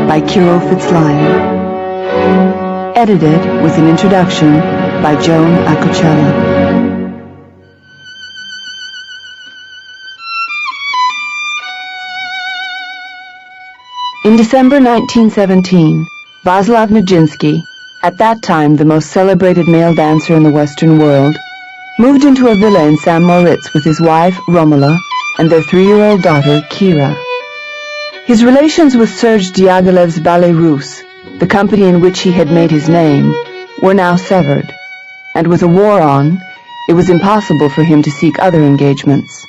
by Kirill Fitzlion. Edited with an introduction by Joan Acocella. In December 1917, Václav Nijinsky, at that time the most celebrated male dancer in the Western world, moved into a villa in St. Moritz with his wife, Romola, and their 3-year-old daughter, Kira. His relations with Serge Diaghilev's Ballet Russe, the company in which he had made his name, were now severed, and with a war on, it was impossible for him to seek other engagements.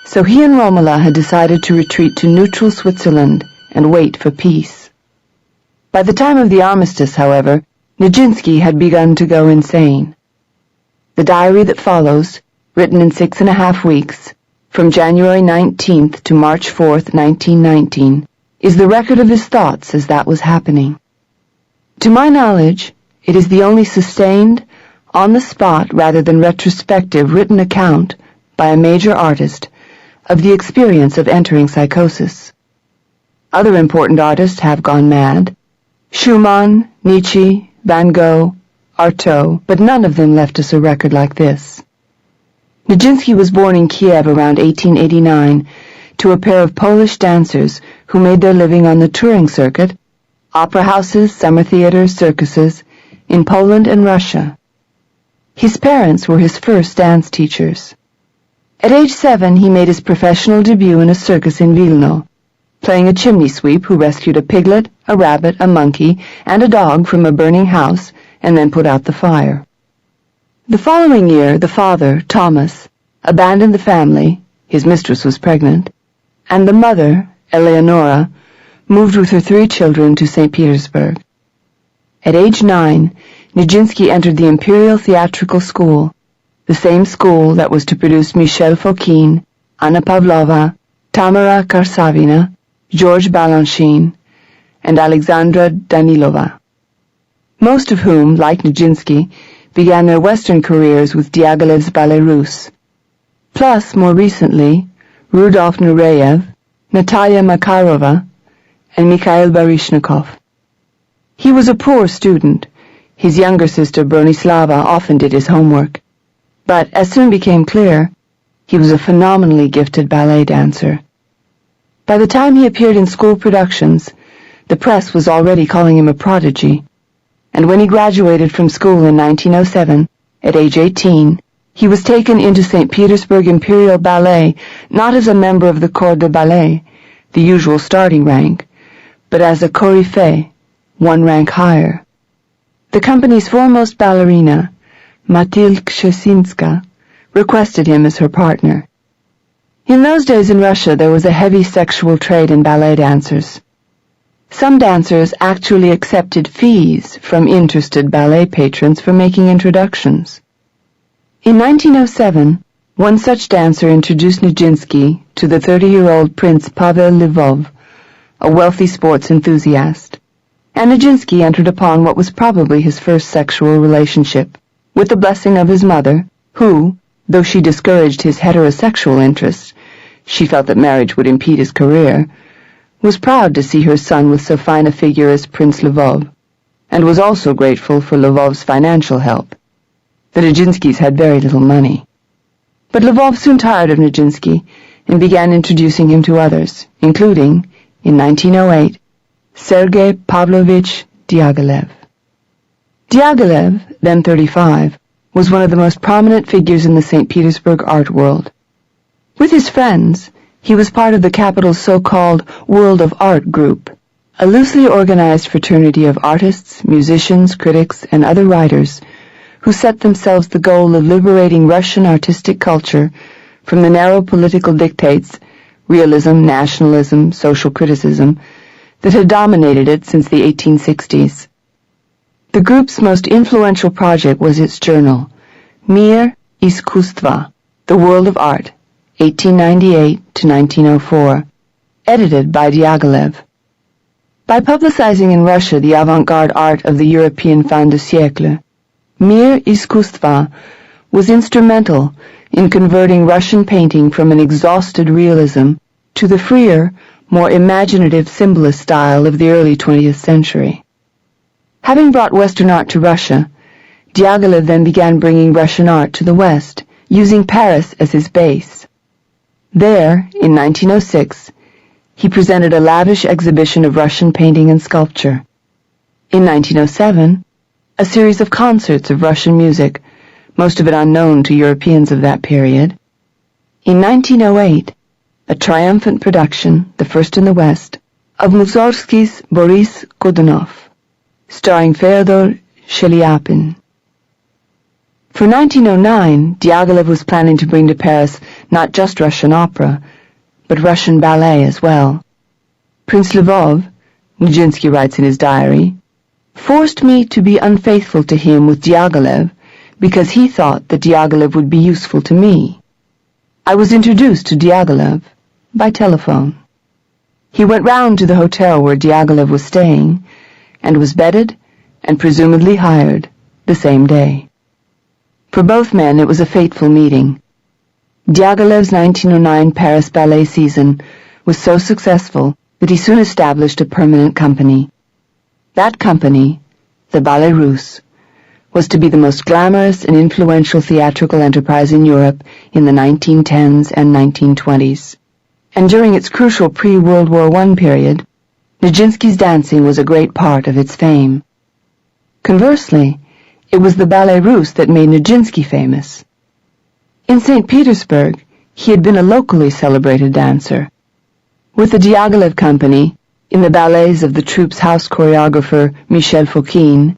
So he and Romola had decided to retreat to neutral Switzerland and wait for peace. By the time of the armistice, however, Nijinsky had begun to go insane. The diary that follows, written in 6.5 weeks, from January 19th to March 4th, 1919, is the record of his thoughts as that was happening. To my knowledge, it is the only sustained, on-the-spot rather than retrospective written account by a major artist of the experience of entering psychosis. Other important artists have gone mad: Schumann, Nietzsche, Van Gogh, Artaud, but none of them left us a record like this. Nijinsky was born in Kiev around 1889 to a pair of Polish dancers who made their living on the touring circuit, opera houses, summer theaters, circuses, in Poland and Russia. His parents were his first dance teachers. At age 7, he made his professional debut in a circus in Vilno, playing a chimney sweep who rescued a piglet, a rabbit, a monkey, and a dog from a burning house and then put out the fire. The following year, the father, Thomas, abandoned the family, his mistress was pregnant, and the mother, Eleonora, moved with her 3 children to St. Petersburg. At age 9, Nijinsky entered the Imperial Theatrical School, the same school that was to produce Michel Fokine, Anna Pavlova, Tamara Karsavina, George Balanchine, and Alexandra Danilova, most of whom, like Nijinsky, began their Western careers with Diaghilev's Ballet Russe, plus, more recently, Rudolf Nureyev, Natalia Makarova, and Mikhail Baryshnikov. He was a poor student. His younger sister, Bronislava, often did his homework. But, as soon became clear, he was a phenomenally gifted ballet dancer. By the time he appeared in school productions, the press was already calling him a prodigy, and when he graduated from school in 1907, at age 18, he was taken into St. Petersburg Imperial Ballet not as a member of the Corps de Ballet, the usual starting rank, but as a coryphée, 1 rank higher. The company's foremost ballerina, Mathilde Kshesintska, requested him as her partner. In those days in Russia there was a heavy sexual trade in ballet dancers. Some dancers actually accepted fees from interested ballet patrons for making introductions. In 1907, one such dancer introduced Nijinsky to the 30-year-old Prince Pavel Lvov, a wealthy sports enthusiast, and Nijinsky entered upon what was probably his first sexual relationship, with the blessing of his mother, who, though she discouraged his heterosexual interests, she felt that marriage would impede his career, was proud to see her son with so fine a figure as Prince Lvov, and was also grateful for Lvov's financial help. The Nijinskys had very little money. But Lvov soon tired of Nijinsky and began introducing him to others, including, in 1908, Sergei Pavlovich Diaghilev. Diaghilev, then 35, was one of the most prominent figures in the St. Petersburg art world. With his friends, he was part of the capital's so-called World of Art group, a loosely organized fraternity of artists, musicians, critics, and other writers who set themselves the goal of liberating Russian artistic culture from the narrow political dictates, realism, nationalism, social criticism, that had dominated it since the 1860s. The group's most influential project was its journal, Mir Iskustva, The World of Art, 1898 to 1904, edited by Diaghilev. By publicizing in Russia the avant-garde art of the European fin de siècle, Mir Iskustva was instrumental in converting Russian painting from an exhausted realism to the freer, more imaginative symbolist style of the early 20th century. Having brought Western art to Russia, Diaghilev then began bringing Russian art to the West, using Paris as his base. There, in 1906, he presented a lavish exhibition of Russian painting and sculpture. In 1907, a series of concerts of Russian music, most of it unknown to Europeans of that period. In 1908, a triumphant production, the first in the West, of Mussorgsky's Boris Godunov, starring Fyodor Shaliapin. For 1909, Diaghilev was planning to bring to Paris not just Russian opera, but Russian ballet as well. Prince Lvov, Nijinsky writes in his diary, forced me to be unfaithful to him with Diaghilev because he thought that Diaghilev would be useful to me. I was introduced to Diaghilev by telephone. He went round to the hotel where Diaghilev was staying and was bedded and presumably hired the same day. For both men it was a fateful meeting. Diaghilev's 1909 Paris ballet season was so successful that he soon established a permanent company. That company, the Ballet Russe, was to be the most glamorous and influential theatrical enterprise in Europe in the 1910s and 1920s. And during its crucial pre-World War I period, Nijinsky's dancing was a great part of its fame. Conversely, it was the Ballet Russe that made Nijinsky famous. In St. Petersburg, he had been a locally celebrated dancer. With the Diaghilev company, in the ballets of the troupe's house choreographer Michel Fokine,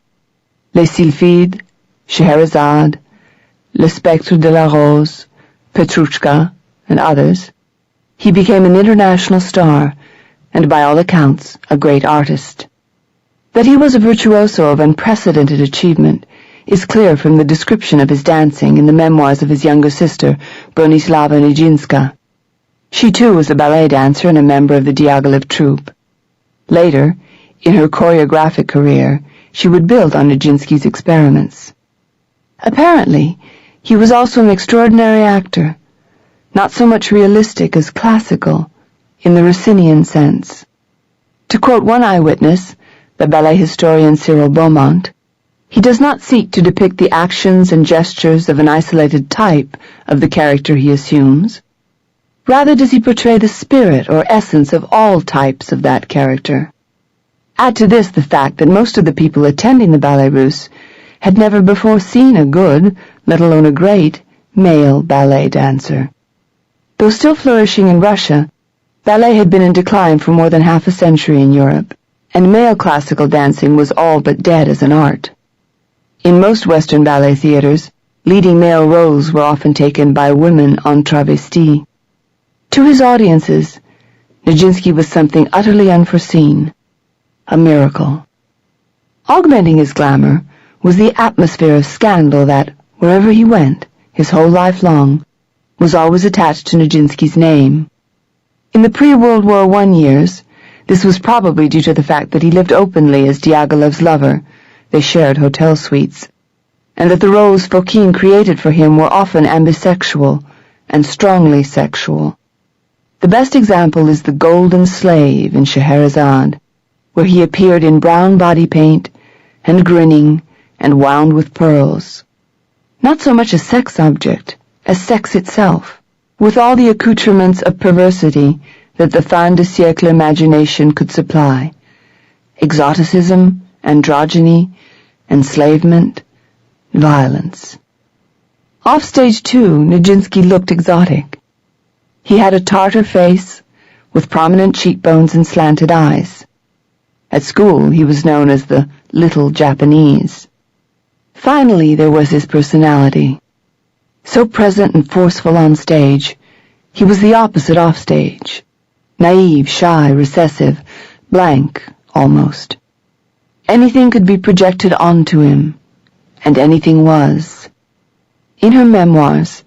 Les Sylphides, Scheherazade, Le Spectre de la Rose, Petrouchka, and others, he became an international star and, by all accounts, a great artist. That he was a virtuoso of unprecedented achievement is clear from the description of his dancing in the memoirs of his younger sister, Bronislava Nijinska. She too was a ballet dancer and a member of the Diaghilev troupe. Later, in her choreographic career, she would build on Nijinsky's experiments. Apparently, he was also an extraordinary actor, not so much realistic as classical, in the Rossinian sense. To quote one eyewitness, the ballet historian Cyril Beaumont, he does not seek to depict the actions and gestures of an isolated type of the character he assumes. Rather does he portray the spirit or essence of all types of that character. Add to this the fact that most of the people attending the Ballet Russe had never before seen a good, let alone a great, male ballet dancer. Though still flourishing in Russia, ballet had been in decline for more than half a century in Europe, and male classical dancing was all but dead as an art. In most Western ballet theaters, leading male roles were often taken by women en travesti. To his audiences, Nijinsky was something utterly unforeseen, a miracle. Augmenting his glamour was the atmosphere of scandal that, wherever he went, his whole life long, was always attached to Nijinsky's name. In the pre-World War I years, this was probably due to the fact that he lived openly as Diaghilev's lover. They shared hotel suites, and that the roles Fokine created for him were often ambisexual and strongly sexual. The best example is the Golden Slave in Scheherazade, where he appeared in brown body paint and grinning and wound with pearls. Not so much a sex object as sex itself, with all the accoutrements of perversity that the fin de siècle imagination could supply: exoticism, androgyny, enslavement, violence. Offstage too, Nijinsky looked exotic. He had a Tartar face, with prominent cheekbones and slanted eyes. At school he was known as the Little Japanese. Finally, there was his personality. So present and forceful on stage, he was the opposite offstage. Naive, shy, recessive, blank, almost. Anything could be projected onto him, and anything was. In her memoirs,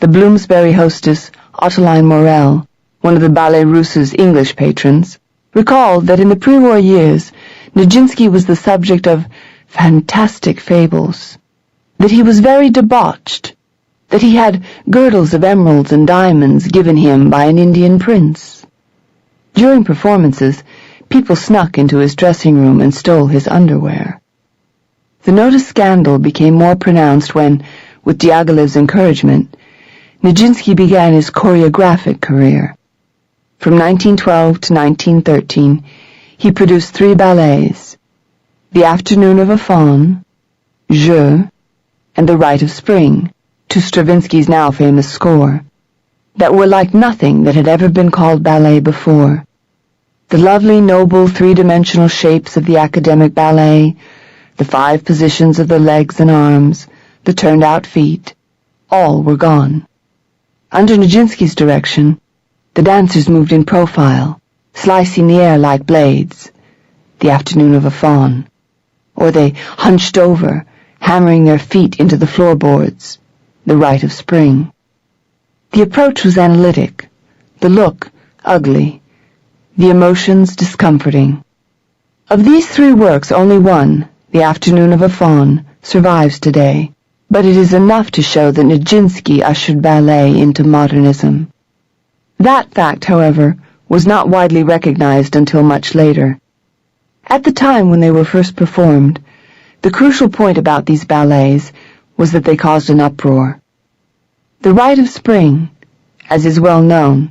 the Bloomsbury hostess Ottoline Morel, one of the Ballet Russe's English patrons, recalled that in the pre-war years, Nijinsky was the subject of fantastic fables, that he was very debauched, that he had girdles of emeralds and diamonds given him by an Indian prince. During performances, people snuck into his dressing room and stole his underwear. The noticed scandal became more pronounced when, with Diaghilev's encouragement, Nijinsky began his choreographic career. From 1912 to 1913, he produced 3 ballets, The Afternoon of a Faun, Jeu, and The Rite of Spring, to Stravinsky's now famous score, that were like nothing that had ever been called ballet before. The lovely, noble, three-dimensional shapes of the academic ballet, the 5 positions of the legs and arms, the turned-out feet, all were gone. Under Nijinsky's direction, the dancers moved in profile, slicing the air like blades, The Afternoon of a Faun, or they hunched over, hammering their feet into the floorboards, The Rite of Spring. The approach was analytic, the look ugly, the emotions discomforting. Of these 3 works, only one, The Afternoon of a Faun, survives today, but it is enough to show that Nijinsky ushered ballet into modernism. That fact, however, was not widely recognized until much later. At the time when they were first performed, the crucial point about these ballets was that they caused an uproar. The Rite of Spring, as is well known,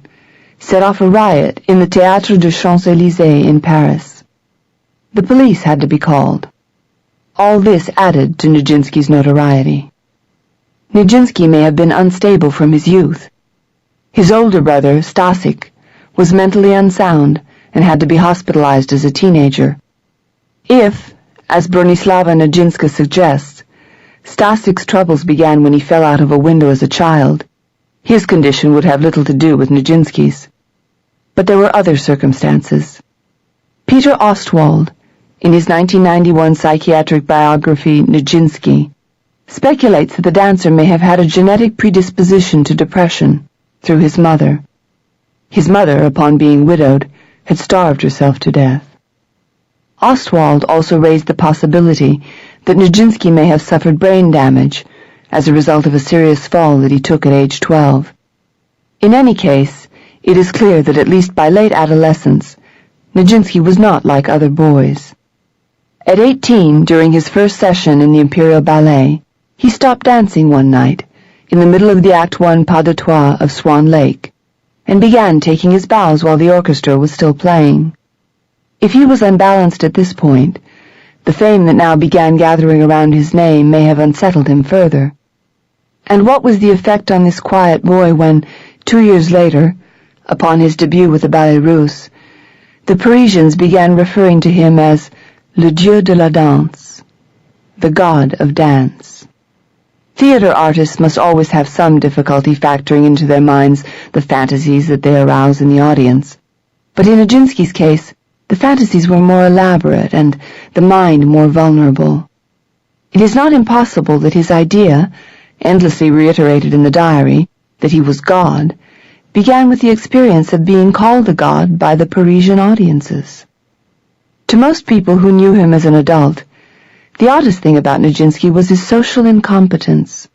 set off a riot in the Théâtre des Champs-Élysées in Paris. The police had to be called. All this added to Nijinsky's notoriety. Nijinsky may have been unstable from his youth. His older brother, Stasik, was mentally unsound and had to be hospitalized as a teenager. If, as Bronislava Nijinsky suggests, Stasik's troubles began when he fell out of a window as a child, his condition would have little to do with Nijinsky's. But there were other circumstances. Peter Ostwald, in his 1991 psychiatric biography, Nijinsky, speculates that the dancer may have had a genetic predisposition to depression through his mother. His mother, upon being widowed, had starved herself to death. Ostwald also raised the possibility that Nijinsky may have suffered brain damage as a result of a serious fall that he took at age 12. In any case, it is clear that at least by late adolescence, Nijinsky was not like other boys. At 18, during his first session in the Imperial Ballet, he stopped dancing one night, in the middle of the Act 1 pas de trois of Swan Lake, and began taking his bows while the orchestra was still playing. If he was unbalanced at this point, the fame that now began gathering around his name may have unsettled him further. And what was the effect on this quiet boy when, 2 years later, upon his debut with the Ballet Russe, the Parisians began referring to him as le dieu de la danse, the god of dance? Theater artists must always have some difficulty factoring into their minds the fantasies that they arouse in the audience. But in Nijinsky's case, the fantasies were more elaborate and the mind more vulnerable. It is not impossible that his idea, endlessly reiterated in the diary, that he was God, began with the experience of being called a god by the Parisian audiences. To most people who knew him as an adult, the oddest thing about Nijinsky was his social incompetence.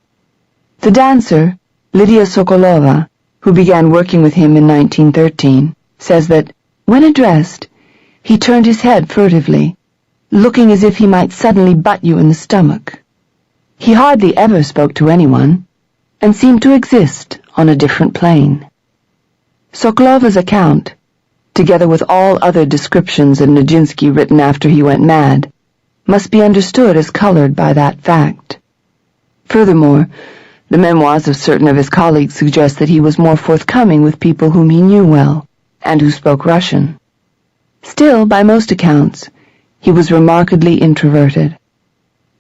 The dancer, Lydia Sokolova, who began working with him in 1913, says that, when addressed, he turned his head furtively, looking as if he might suddenly butt you in the stomach. He hardly ever spoke to anyone, and seemed to exist on a different plane. Sokolova's account, together with all other descriptions of Nijinsky written after he went mad, must be understood as colored by that fact. Furthermore, the memoirs of certain of his colleagues suggest that he was more forthcoming with people whom he knew well, and who spoke Russian. Still, by most accounts, he was remarkably introverted.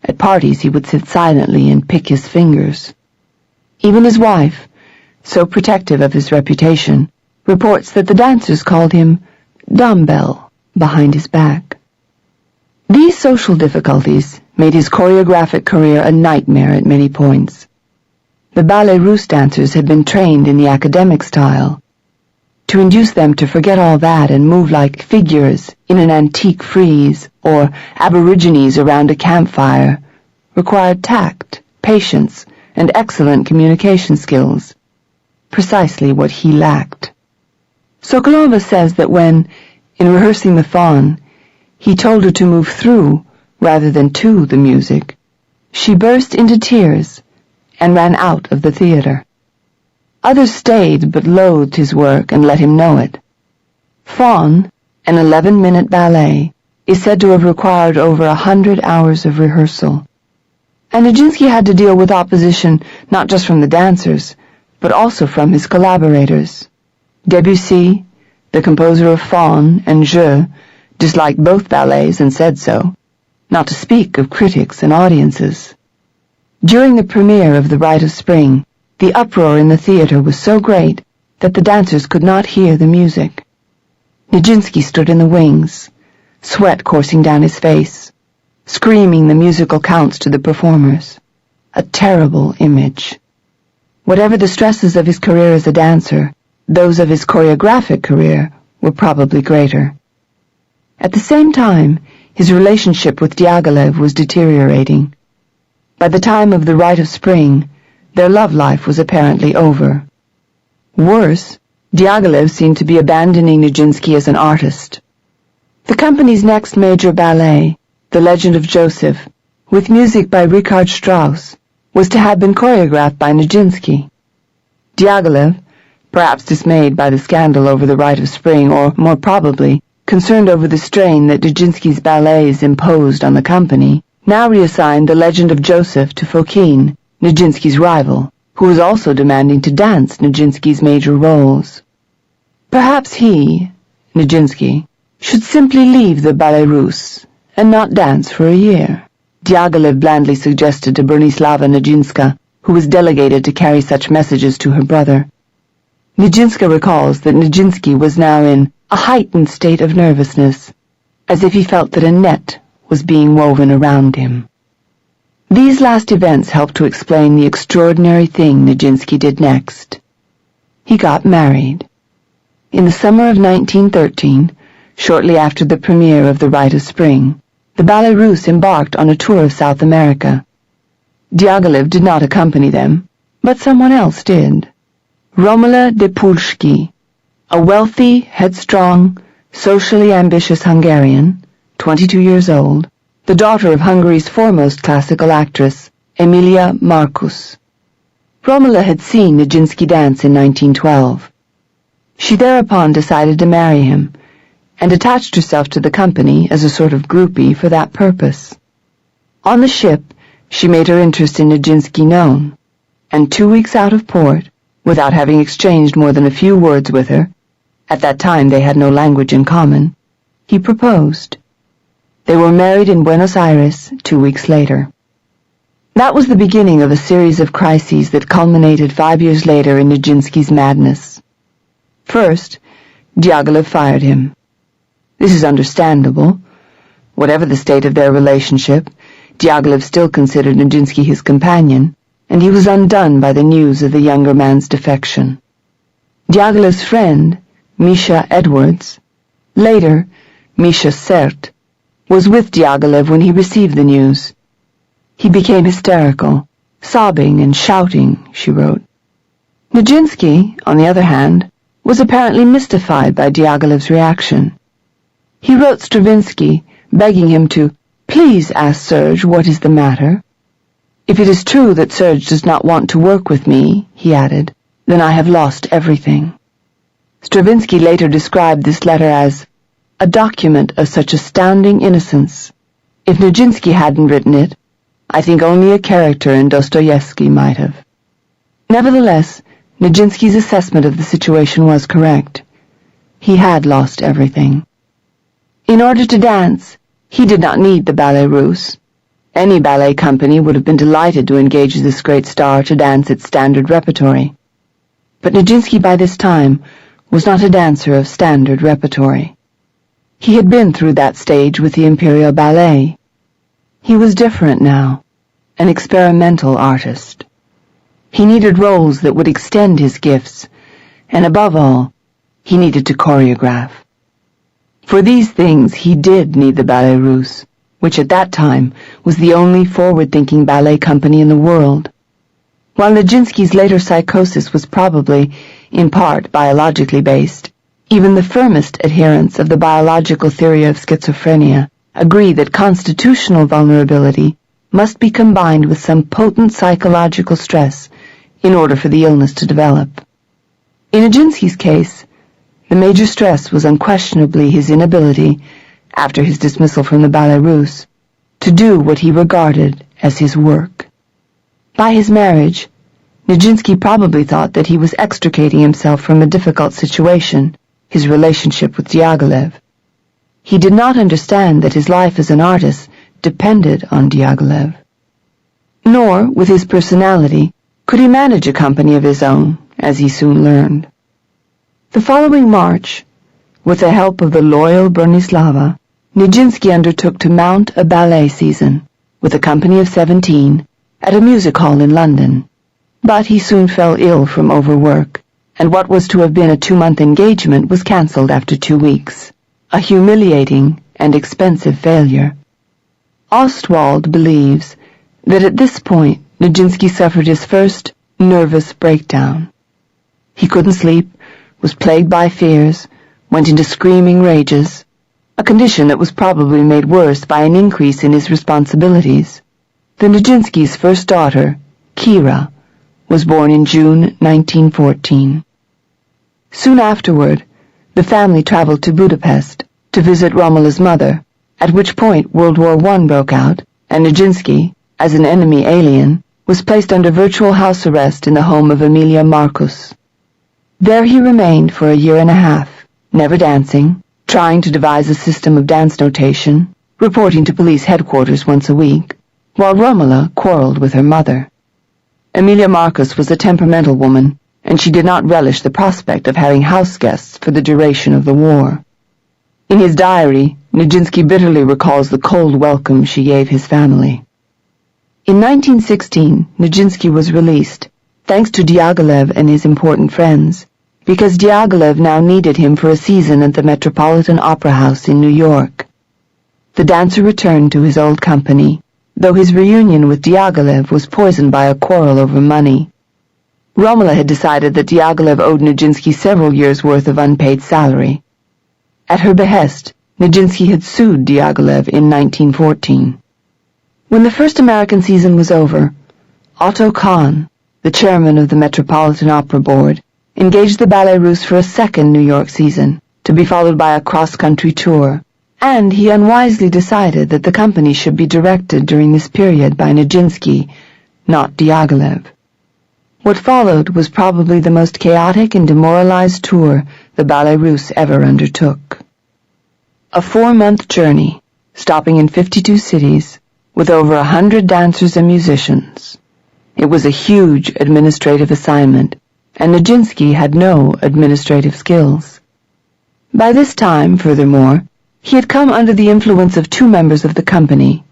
At parties he would sit silently and pick his fingers. Even his wife, so protective of his reputation, reports that the dancers called him dumbbell behind his back. These social difficulties made his choreographic career a nightmare at many points. The Ballet Russe dancers had been trained in the academic style. To induce them to forget all that and move like figures in an antique frieze or aborigines around a campfire required tact, patience, and excellent communication skills, precisely what he lacked. Sokolova says that when, in rehearsing the Faun, he told her to move through rather than to the music, she burst into tears and ran out of the theater. Others stayed but loathed his work and let him know it. Faun, an 11-minute ballet, is said to have required over 100 hours of rehearsal. And Nijinsky had to deal with opposition not just from the dancers, but also from his collaborators. Debussy, the composer of Faun and Je, disliked both ballets and said so, not to speak of critics and audiences. During the premiere of The Rite of Spring, the uproar in the theater was so great that the dancers could not hear the music. Nijinsky stood in the wings, sweat coursing down his face, screaming the musical counts to the performers. A terrible image. Whatever the stresses of his career as a dancer, those of his choreographic career were probably greater. At the same time, his relationship with Diaghilev was deteriorating. By the time of The Rite of Spring, their love life was apparently over. Worse, Diaghilev seemed to be abandoning Nijinsky as an artist. The company's next major ballet, The Legend of Joseph, with music by Richard Strauss, was to have been choreographed by Nijinsky. Diaghilev, perhaps dismayed by the scandal over The Rite of Spring, or more probably, concerned over the strain that Nijinsky's ballets imposed on the company, now reassigned The Legend of Joseph to Fokine, Nijinsky's rival, who was also demanding to dance Nijinsky's major roles. Perhaps he, Nijinsky, should simply leave the Ballet Russe and not dance for a year, Diaghilev blandly suggested to Bronislava Nijinska, who was delegated to carry such messages to her brother. Nijinska recalls that Nijinsky was now in a heightened state of nervousness, as if he felt that a net was being woven around him. These last events helped to explain the extraordinary thing Nijinsky did next. He got married. In the summer of 1913, shortly after the premiere of The Rite of Spring, the Ballet Russe embarked on a tour of South America. Diaghilev did not accompany them, but someone else did. Romola de Pulski, a wealthy, headstrong, socially ambitious Hungarian, 22 years old, the daughter of Hungary's foremost classical actress, Emilia Marcus. Romola had seen Nijinsky dance in 1912. She thereupon decided to marry him, and attached herself to the company as a sort of groupie for that purpose. On the ship, she made her interest in Nijinsky known, and 2 weeks out of port, without having exchanged more than a few words with her, at that time they had no language in common, he proposed. They were married in Buenos Aires 2 weeks later. That was the beginning of a series of crises that culminated 5 years later in Nijinsky's madness. First, Diaghilev fired him. This is understandable. Whatever the state of their relationship, Diaghilev still considered Nijinsky his companion, and he was undone by the news of the younger man's defection. Diaghilev's friend, Misha Edwards, later Misha Sert, was with Diaghilev when he received the news. He became hysterical, sobbing and shouting, she wrote. Nijinsky, on the other hand, was apparently mystified by Diaghilev's reaction. He wrote Stravinsky, begging him to please ask Serge what is the matter. If it is true that Serge does not want to work with me, he added, then I have lost everything. Stravinsky later described this letter as a document of such astounding innocence. If Nijinsky hadn't written it, I think only a character in Dostoevsky might have. Nevertheless, Nijinsky's assessment of the situation was correct. He had lost everything. In order to dance, he did not need the Ballet Russe. Any ballet company would have been delighted to engage this great star to dance its standard repertory. But Nijinsky by this time was not a dancer of standard repertory. He had been through that stage with the Imperial Ballet. He was different now, an experimental artist. He needed roles that would extend his gifts, and above all, he needed to choreograph. For these things he did need the Ballet Russe, which at that time was the only forward-thinking ballet company in the world. While Nijinsky's later psychosis was probably, in part, biologically based, Even the firmest adherents of the biological theory of schizophrenia agree that constitutional vulnerability must be combined with some potent psychological stress in order for the illness to develop. In Nijinsky's case, the major stress was unquestionably his inability, after his dismissal from the Ballet Russe, to do what he regarded as his work. By his marriage, Nijinsky probably thought that he was extricating himself from a difficult situation, his relationship with Diaghilev. He did not understand that his life as an artist depended on Diaghilev. Nor, with his personality, could he manage a company of his own, as he soon learned. The following March, with the help of the loyal Bronislava, Nijinsky undertook to mount a ballet season, with a company of 17, at a music hall in London. But he soon fell ill from overwork, and what was to have been a 2-month engagement was cancelled after 2 weeks, a humiliating and expensive failure. Ostwald believes that at this point Nijinsky suffered his first nervous breakdown. He couldn't sleep, was plagued by fears, went into screaming rages, a condition that was probably made worse by an increase in his responsibilities. The Nijinsky's first daughter, Kira, was born in June 1914. Soon afterward, the family traveled to Budapest to visit Romola's mother, at which point World War I broke out, and Nijinsky, as an enemy alien, was placed under virtual house arrest in the home of Emilia Marcus. There he remained for a year and a half, never dancing, trying to devise a system of dance notation, reporting to police headquarters once a week, while Romola quarreled with her mother. Emilia Marcus was a temperamental woman, and she did not relish the prospect of having house guests for the duration of the war. In his diary, Nijinsky bitterly recalls the cold welcome she gave his family. In 1916, Nijinsky was released, thanks to Diaghilev and his important friends, because Diaghilev now needed him for a season at the Metropolitan Opera House in New York. The dancer returned to his old company, though his reunion with Diaghilev was poisoned by a quarrel over money. Romola had decided that Diaghilev owed Nijinsky several years' worth of unpaid salary. At her behest, Nijinsky had sued Diaghilev in 1914. When the first American season was over, Otto Kahn, the chairman of the Metropolitan Opera Board, engaged the Ballet Russe for a second New York season, to be followed by a cross-country tour, and he unwisely decided that the company should be directed during this period by Nijinsky, not Diaghilev. What followed was probably the most chaotic and demoralized tour the Ballet Russe ever undertook. A 4-month journey, stopping in 52 cities, with over 100 dancers and musicians. It was a huge administrative assignment, and Nijinsky had no administrative skills. By this time, furthermore, he had come under the influence of 2 members of the company,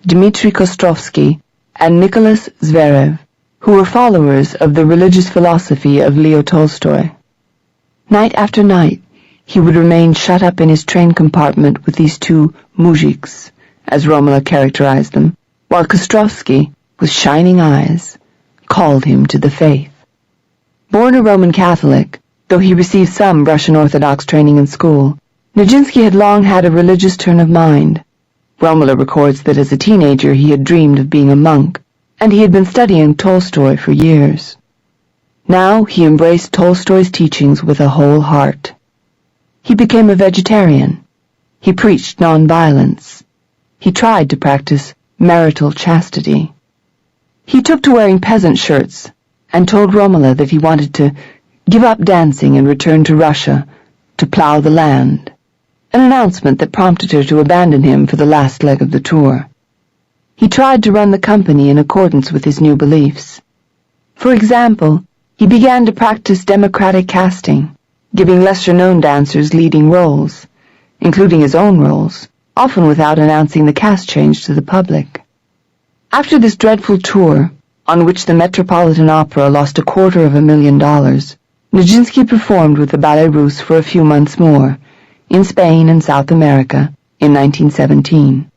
Dmitry Kostrovsky and Nicholas Zverev, who were followers of the religious philosophy of Leo Tolstoy. Night after night, he would remain shut up in his train compartment with these 2 mujiks, as Romola characterized them, while Kostrovsky, with shining eyes, called him to the faith. Born a Roman Catholic, though he received some Russian Orthodox training in school, Nijinsky had long had a religious turn of mind. Romola records that as a teenager he had dreamed of being a monk, and he had been studying Tolstoy for years. Now he embraced Tolstoy's teachings with a whole heart. He became a vegetarian. He preached nonviolence. He tried to practice marital chastity. He took to wearing peasant shirts and told Romola that he wanted to give up dancing and return to Russia to plow the land, an announcement that prompted her to abandon him for the last leg of the tour. He tried to run the company in accordance with his new beliefs. For example, he began to practice democratic casting, giving lesser-known dancers leading roles, including his own roles, often without announcing the cast change to the public. After this dreadful tour, on which the Metropolitan Opera lost $250,000, Nijinsky performed with the Ballet Russe for a few months more, in Spain and South America, in 1917.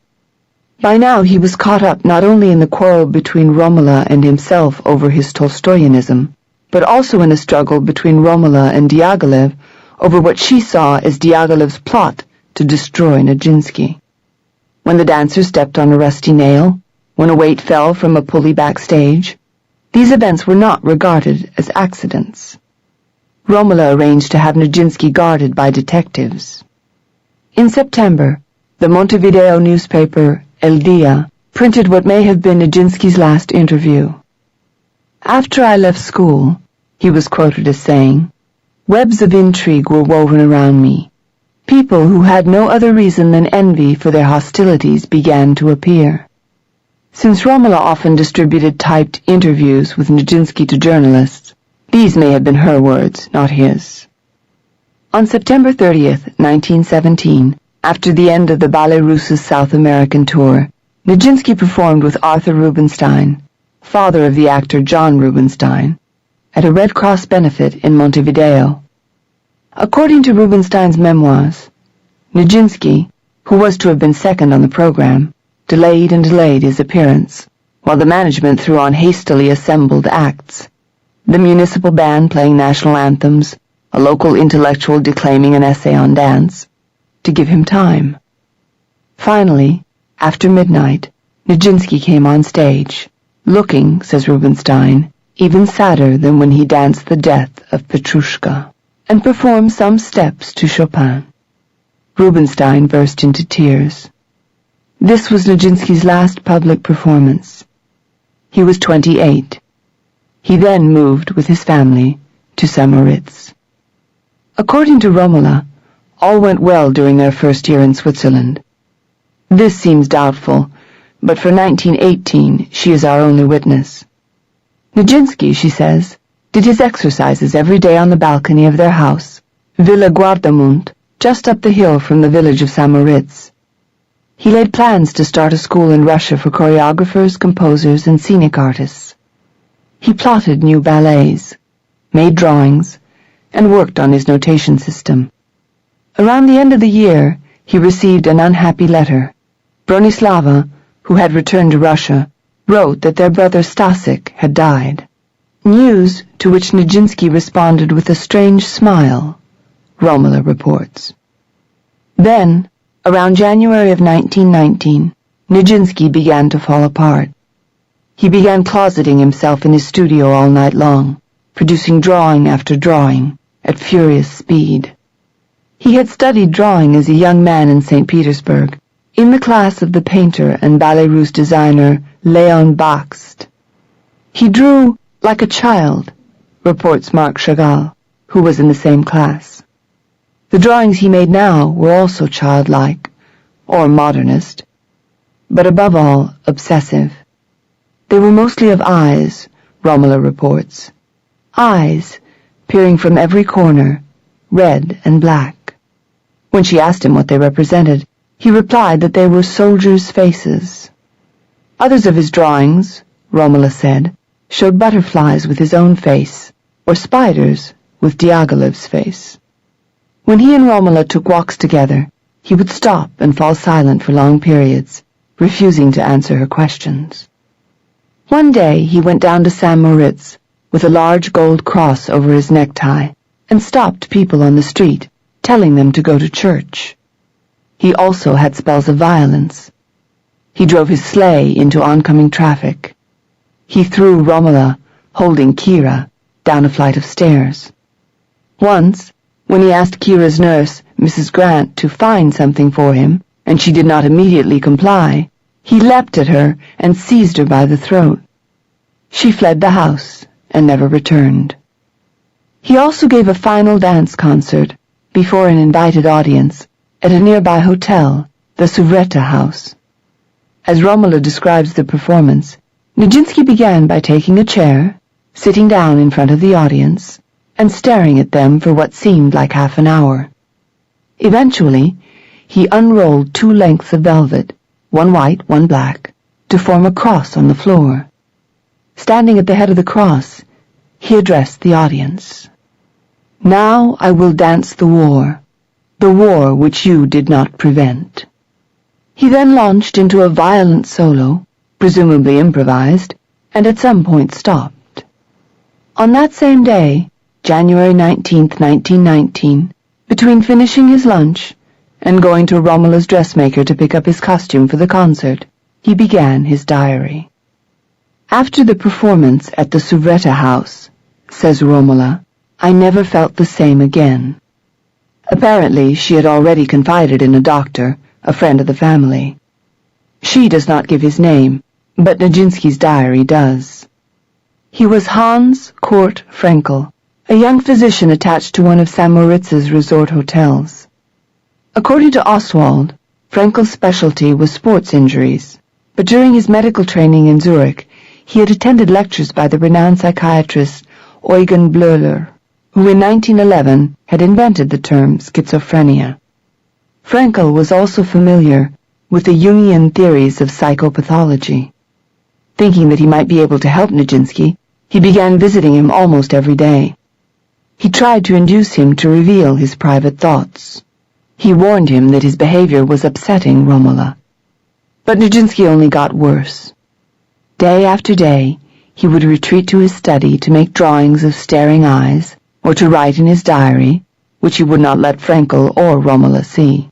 By now he was caught up not only in the quarrel between Romola and himself over his Tolstoyanism, but also in a struggle between Romola and Diaghilev over what she saw as Diaghilev's plot to destroy Nijinsky. When the dancers stepped on a rusty nail, when a weight fell from a pulley backstage, these events were not regarded as accidents. Romola arranged to have Nijinsky guarded by detectives. In September, the Montevideo newspaper El Dia printed what may have been Nijinsky's last interview. After I left school, he was quoted as saying, "Webs of intrigue were woven around me. People who had no other reason than envy for their hostilities began to appear." Since Romola often distributed typed interviews with Nijinsky to journalists, these may have been her words, not his. On September 30th, 1917, after the end of the Ballet Russ's South American tour, Nijinsky performed with Arthur Rubinstein, father of the actor John Rubinstein, at a Red Cross benefit in Montevideo. According to Rubinstein's memoirs, Nijinsky, who was to have been second on the program, delayed and delayed his appearance, while the management threw on hastily assembled acts, the municipal band playing national anthems, a local intellectual declaiming an essay on dance, to give him time. Finally, after midnight, Nijinsky came on stage, looking, says Rubinstein, even sadder than when he danced the death of Petrushka, and performed some steps to Chopin. Rubinstein burst into tears. This was Nijinsky's last public performance. He was 28. He then moved with his family to St. Moritz. According to Romola, all went well during their first year in Switzerland. This seems doubtful, but for 1918 she is our only witness. Nijinsky, she says, did his exercises every day on the balcony of their house, Villa Guardamunt, just up the hill from the village of St. Moritz. He laid plans to start a school in Russia for choreographers, composers, and scenic artists. He plotted new ballets, made drawings, and worked on his notation system. Around the end of the year, he received an unhappy letter. Bronislava, who had returned to Russia, wrote that their brother Stasik had died. News to which Nijinsky responded with a strange smile, Romola reports. Then, around January of 1919, Nijinsky began to fall apart. He began closeting himself in his studio all night long, producing drawing after drawing at furious speed. He had studied drawing as a young man in St. Petersburg, in the class of the painter and Ballet Russe designer Leon Bakst. He drew like a child, reports Marc Chagall, who was in the same class. The drawings he made now were also childlike, or modernist, but above all obsessive. They were mostly of eyes, Romola reports. Eyes, peering from every corner, red and black. When she asked him what they represented, he replied that they were soldiers' faces. Others of his drawings, Romola said, showed butterflies with his own face, or spiders with Diaghilev's face. When he and Romola took walks together, he would stop and fall silent for long periods, refusing to answer her questions. One day he went down to St. Moritz with a large gold cross over his necktie and stopped people on the street, telling them to go to church. He also had spells of violence. He drove his sleigh into oncoming traffic. He threw Romola, holding Kira, down a flight of stairs. Once, when he asked Kira's nurse, Mrs. Grant, to find something for him, and she did not immediately comply, he leapt at her and seized her by the throat. She fled the house and never returned. He also gave a final dance concert before an invited audience at a nearby hotel, the Suvretta House. As Romola describes the performance, Nijinsky began by taking a chair, sitting down in front of the audience, and staring at them for what seemed like half an hour. Eventually, he unrolled 2 lengths of velvet, one white, one black, to form a cross on the floor. Standing at the head of the cross, he addressed the audience. "Now I will dance the war which you did not prevent." He then launched into a violent solo, presumably improvised, and at some point stopped. On that same day, January 19, 1919, Between finishing his lunch and going to Romola's dressmaker to pick up his costume for the concert, he began his diary. After the performance at the Souvretta house, says Romola, I never felt the same again. Apparently, she had already confided in a doctor, a friend of the family. She does not give his name, but Nijinsky's diary does. He was Hans Kurt Frenkel, a young physician attached to one of St. Moritz's resort hotels. According to Oswald, Frenkel's specialty was sports injuries, but during his medical training in Zurich, he had attended lectures by the renowned psychiatrist Eugen Bleuler, who in 1911 had invented the term schizophrenia. Frenkel was also familiar with the Jungian theories of psychopathology. Thinking that he might be able to help Nijinsky, he began visiting him almost every day. He tried to induce him to reveal his private thoughts. He warned him that his behavior was upsetting Romola. But Nijinsky only got worse. Day after day, he would retreat to his study to make drawings of staring eyes, or to write in his diary, which he would not let Frenkel or Romola see.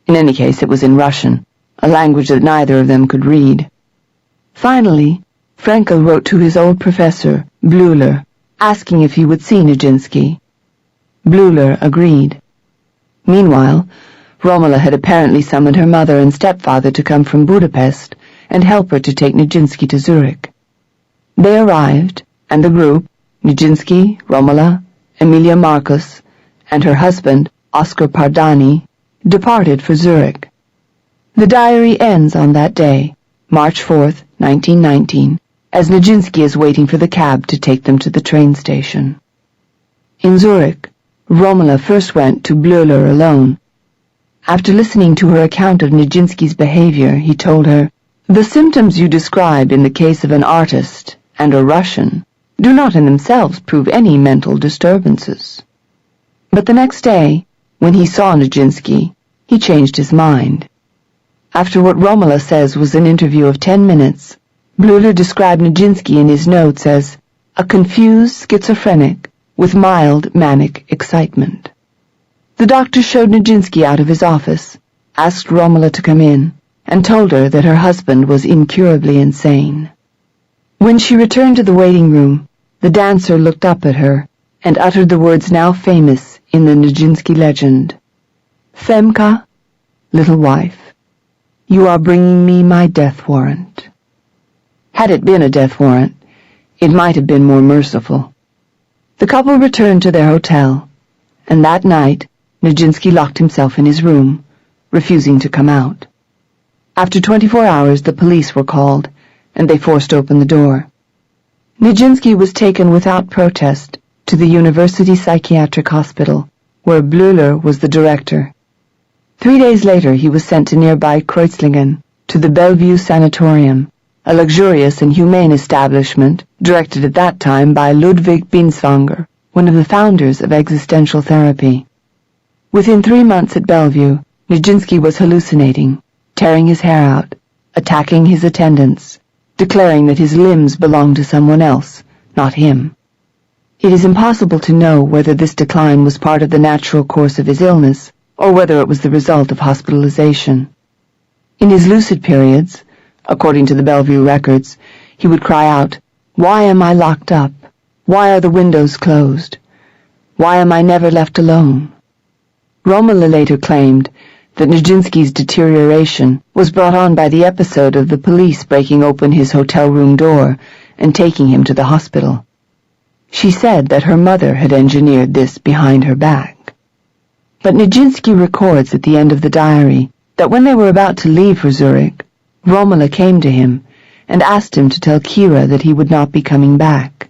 In any case, it was in Russian, a language that neither of them could read. Finally, Frenkel wrote to his old professor, Bleuler, asking if he would see Nijinsky. Bleuler agreed. Meanwhile, Romola had apparently summoned her mother and stepfather to come from Budapest and help her to take Nijinsky to Zurich. They arrived, and the group, Nijinsky, Romola, Emilia Marcus, and her husband, Oskar Pardani, departed for Zurich. The diary ends on that day, March 4th, 1919, as Nijinsky is waiting for the cab to take them to the train station. In Zurich, Romola first went to Bleuler alone. After listening to her account of Nijinsky's behavior, he told her, "The symptoms you describe in the case of an artist and a Russian do not in themselves prove any mental disturbances." But the next day, when he saw Nijinsky, he changed his mind. After what Romola says was an interview of 10 minutes, Bleuler described Nijinsky in his notes as a confused schizophrenic with mild manic excitement. The doctor showed Nijinsky out of his office, asked Romola to come in, and told her that her husband was incurably insane. When she returned to the waiting room, the dancer looked up at her and uttered the words now famous in the Nijinsky legend, "Femka, little wife, you are bringing me my death warrant." Had it been a death warrant, it might have been more merciful. The couple returned to their hotel, and that night Nijinsky locked himself in his room, refusing to come out. After 24 hours the police were called, and they forced open the door. Nijinsky was taken without protest to the University Psychiatric Hospital, where Bleuler was the director. 3 days later he was sent to nearby Kreuzlingen, to the Bellevue Sanatorium, a luxurious and humane establishment directed at that time by Ludwig Binswanger, one of the founders of existential therapy. Within 3 months at Bellevue, Nijinsky was hallucinating, tearing his hair out, attacking his attendants, declaring that his limbs belonged to someone else, not him. It is impossible to know whether this decline was part of the natural course of his illness, or whether it was the result of hospitalization. In his lucid periods, according to the Bellevue records, he would cry out, "Why am I locked up? Why are the windows closed? Why am I never left alone?" Romola later claimed that Nijinsky's deterioration was brought on by the episode of the police breaking open his hotel room door and taking him to the hospital. She said that her mother had engineered this behind her back. But Nijinsky records at the end of the diary that when they were about to leave for Zurich, Romola came to him and asked him to tell Kira that he would not be coming back.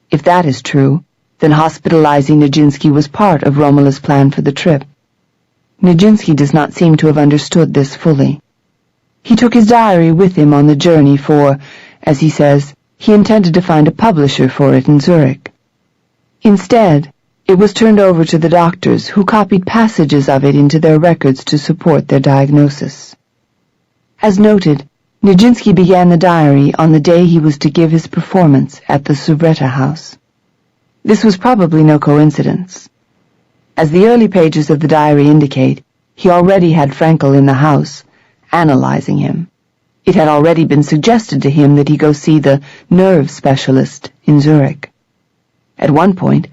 If that is true, then hospitalizing Nijinsky was part of Romola's plan for the trip. Nijinsky does not seem to have understood this fully. He took his diary with him on the journey for, as he says, he intended to find a publisher for it in Zurich. Instead, it was turned over to the doctors, who copied passages of it into their records to support their diagnosis. As noted, Nijinsky began the diary on the day he was to give his performance at the Souvretta house. This was probably no coincidence. As the early pages of the diary indicate, he already had Frankel in the house, analyzing him. It had already been suggested to him that he go see the nerve specialist in Zurich. At one point,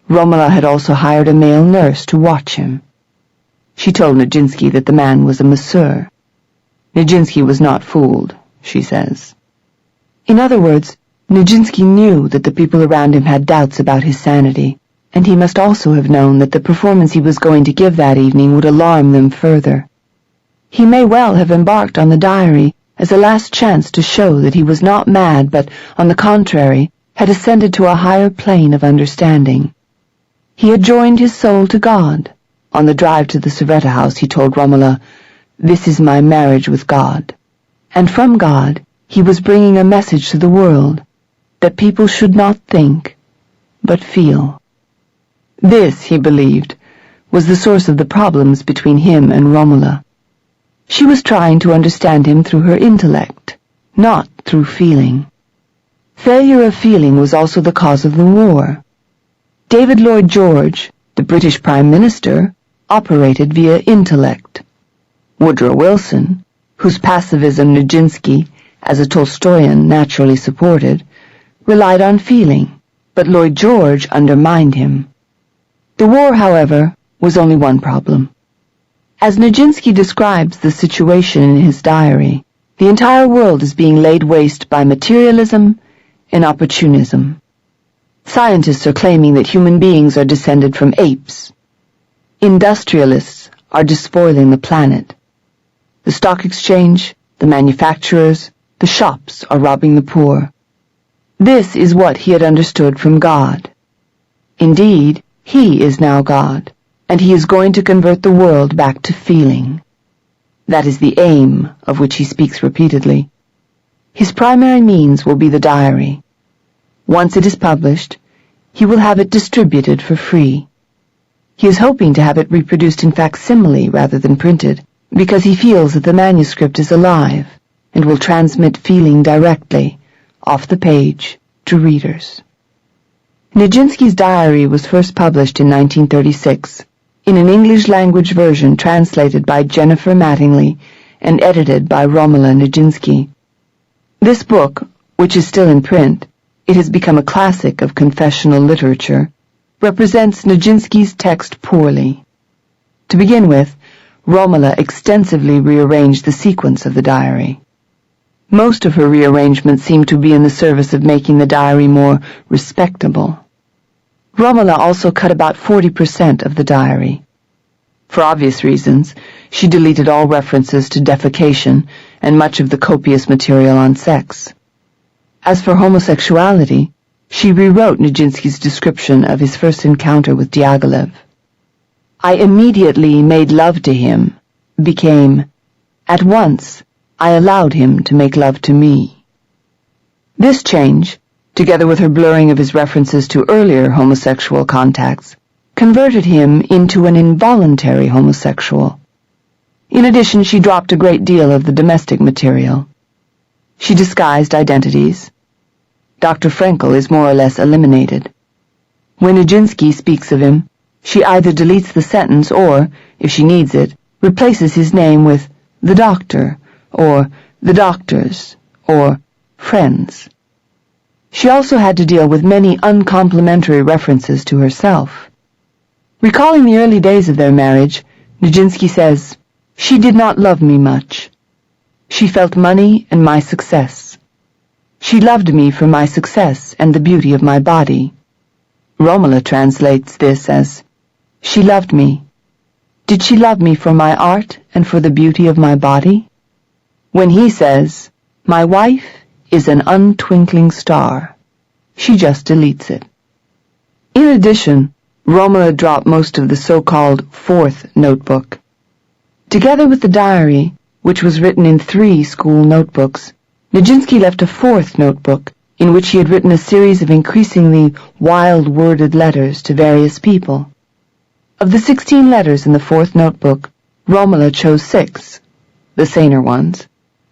Romola had also hired a male nurse to watch him. She told Nijinsky that the man was a masseur. Nijinsky was not fooled, she says. In other words, Nijinsky knew that the people around him had doubts about his sanity, and he must also have known that the performance he was going to give that evening would alarm them further. He may well have embarked on the diary as a last chance to show that he was not mad, but, on the contrary, had ascended to a higher plane of understanding. He had joined his soul to God. On the drive to the Soretta house he told Romola, "This is my marriage with God." And from God he was bringing a message to the world, that people should not think, but feel. This, he believed, was the source of the problems between him and Romola. She was trying to understand him through her intellect, not through feeling. Failure of feeling was also the cause of the war. David Lloyd George, the British Prime Minister, operated via intellect. Woodrow Wilson, whose pacifism Nijinsky, as a Tolstoyan, naturally supported, relied on feeling, but Lloyd George undermined him. The war, however, was only one problem. As Nijinsky describes the situation in his diary, the entire world is being laid waste by materialism and opportunism. Scientists are claiming that human beings are descended from apes. Industrialists are despoiling the planet. The stock exchange, the manufacturers, the shops are robbing the poor. This is what he had understood from God. Indeed, he is now God, and he is going to convert the world back to feeling. That is the aim of which he speaks repeatedly. His primary means will be the diary. Once it is published, he will have it distributed for free. He is hoping to have it reproduced in facsimile rather than printed, because he feels that the manuscript is alive and will transmit feeling directly, off the page, to readers. Nijinsky's diary was first published in 1936, in an English-language version translated by Jennifer Mattingly and edited by Romola Nijinsky. This book, which is still in print, it has become a classic of confessional literature, represents Nijinsky's text poorly. To begin with, Romola extensively rearranged the sequence of the diary. Most of her rearrangements seem to be in the service of making the diary more respectable. Romola also cut about 40% of the diary. For obvious reasons, she deleted all references to defecation and much of the copious material on sex. As for homosexuality, she rewrote Nijinsky's description of his first encounter with Diaghilev. "I immediately made love to him," became, "At once I allowed him to make love to me." This change, together with her blurring of his references to earlier homosexual contacts, converted him into an involuntary homosexual. In addition, she dropped a great deal of the domestic material. She disguised identities. Dr. Frankel is more or less eliminated. When Nijinsky speaks of him, she either deletes the sentence or, if she needs it, replaces his name with the doctor, or the doctors, or friends. She also had to deal with many uncomplimentary references to herself. Recalling the early days of their marriage, Nijinsky says, "She did not love me much. She felt money and my success. She loved me for my success and the beauty of my body." Romola translates this as, "She loved me. Did she love me for my art and for the beauty of my body?" When he says, "My wife is an untwinkling star," she just deletes it. In addition, Romola dropped most of the so-called fourth notebook. Together with the diary, which was written in 3 school notebooks, Nijinsky left a 4th notebook in which he had written a series of increasingly wild-worded letters to various people. Of the 16 letters in the 4th notebook, Romola chose 6, the saner ones,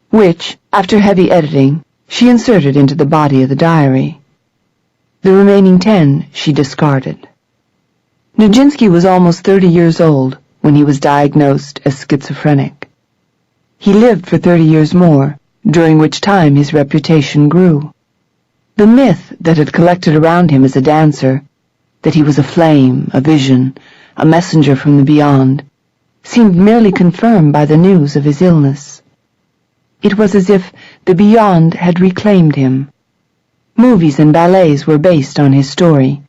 which, after heavy editing, she inserted into the body of the diary. The remaining 10 she discarded. Nijinsky was almost 30 years old when he was diagnosed as schizophrenic. He lived for 30 years more, during which time his reputation grew. The myth that had collected around him as a dancer, that he was a flame, a vision, a messenger from the beyond, seemed merely confirmed by the news of his illness. It was as if the beyond had reclaimed him. Movies and ballets were based on his story.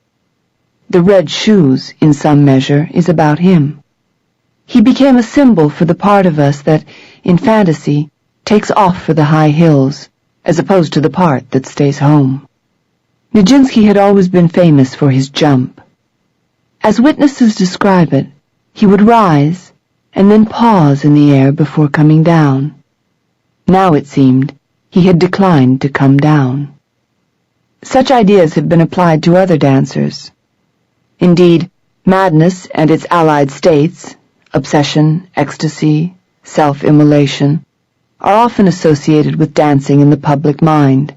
The Red Shoes, in some measure, is about him. He became a symbol for the part of us that, in fantasy, takes off for the high hills, as opposed to the part that stays home. Nijinsky had always been famous for his jump. As witnesses describe it, he would rise and then pause in the air before coming down. Now, it seemed, he had declined to come down. Such ideas have been applied to other dancers. Indeed, madness and its allied states, obsession, ecstasy, self-immolation, are often associated with dancing in the public mind.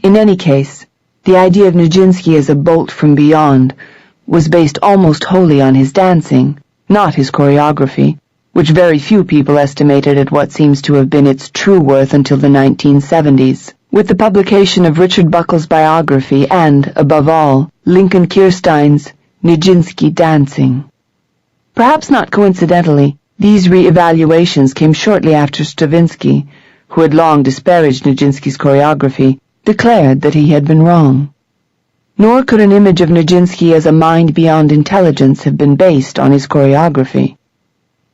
In any case, the idea of Nijinsky as a bolt from beyond was based almost wholly on his dancing, not his choreography, which very few people estimated at what seems to have been its true worth until the 1970s, with the publication of Richard Buckle's biography and, above all, Lincoln Kirstein's Nijinsky Dancing. Perhaps not coincidentally, these re-evaluations came shortly after Stravinsky, who had long disparaged Nijinsky's choreography, declared that he had been wrong. Nor could an image of Nijinsky as a mind beyond intelligence have been based on his choreography.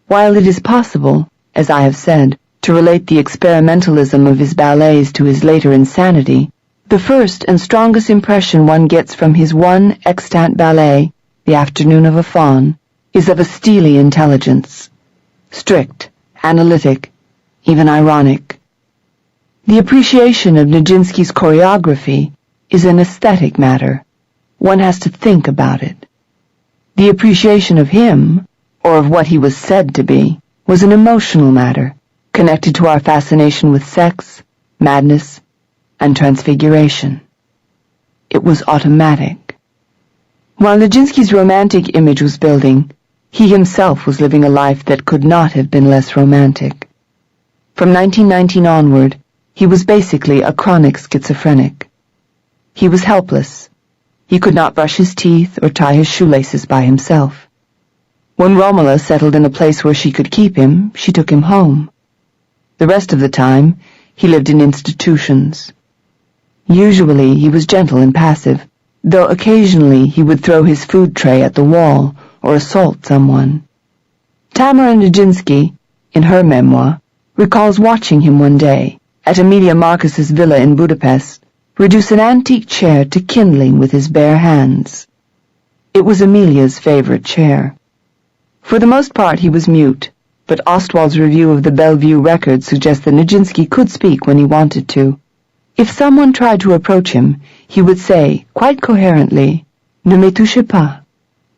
While it is possible, as I have said, to relate the experimentalism of his ballets to his later insanity, the first and strongest impression one gets from his one extant ballet, The Afternoon of a Faun, is of a steely intelligence. Strict, analytic, even ironic. The appreciation of Nijinsky's choreography is an aesthetic matter. One has to think about it. The appreciation of him, or of what he was said to be, was an emotional matter, connected to our fascination with sex, madness, and transfiguration. It was automatic. While Nijinsky's romantic image was building, he himself was living a life that could not have been less romantic. From 1919 onward, he was basically a chronic schizophrenic. He was helpless. He could not brush his teeth or tie his shoelaces by himself. When Romola settled in a place where she could keep him, she took him home. The rest of the time, he lived in institutions. Usually, he was gentle and passive, though occasionally he would throw his food tray at the wall or assault someone. Tamara Nijinsky, in her memoir, recalls watching him one day, at Emilia Marcus's villa in Budapest, reduce an antique chair to kindling with his bare hands. It was Emilia's favorite chair. For the most part he was mute, but Ostwald's review of the Bellevue record suggests that Nijinsky could speak when he wanted to. If someone tried to approach him, he would say, quite coherently, "Ne me touchez pas,"